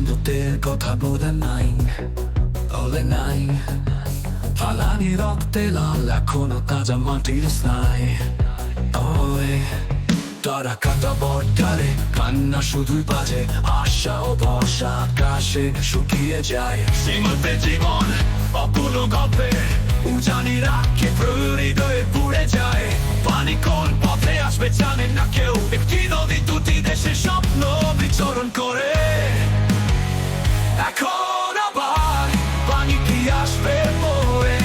বন্ধুদের কথা বলে নাই, বলে নাই। ফালানি রক্তে লাল এখনো তাজা মাটির স্নায়। ওই তারা কাটা বটগালে কান্না শুধুই বাজে, আশা ও ভরসা আকাশে শুকিয়ে যায়। সীমান্তে জীবন অপূর্ণ গল্পে উজানি রাখে হৃদয়ে পুড়ে যায়। পানি কোন পথে আসবে জানে না কেউ, একটি নদী দুটি দেশের স্বপ্ন বিচরণ করে। এখন আবার পানি কি আসবে বয়ে,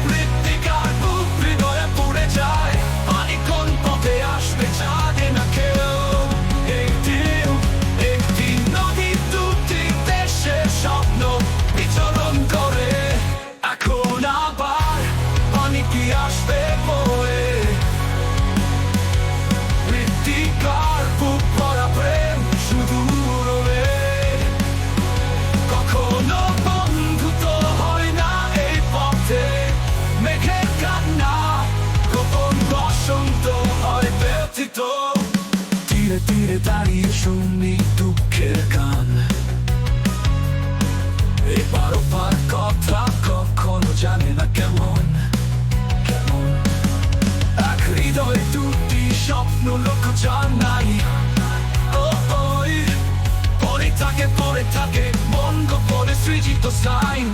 মৃত্তিকার বুক হৃদয়ে পুড়ে যায়। পানি কোন পথে আসবে জানে না কেউ, একটি নদী দুটি দেশের স্বপ্ন বিচরণ করে। এখন আবার পানি কি আসবে বয়ে, মৃত্তিকার বুক ভরা প্রেম শুধু রবে। কখনো বন্ধুত্ব হয় না এই পথে, মেঘের কান্না গোপন বসন্ত হয় ব্যথিত। ধীরে ধীরে দাঁড়িয়ে শুনি দুঃখের গান, এবার ওপার কথা কখনো জানে না কেমন কেমন। এক হৃদয়ে দুটি স্বপ্ন লক্ষ্য জানাই। ওই পরে থাকে মন গোপনে সৃজিত সাইন।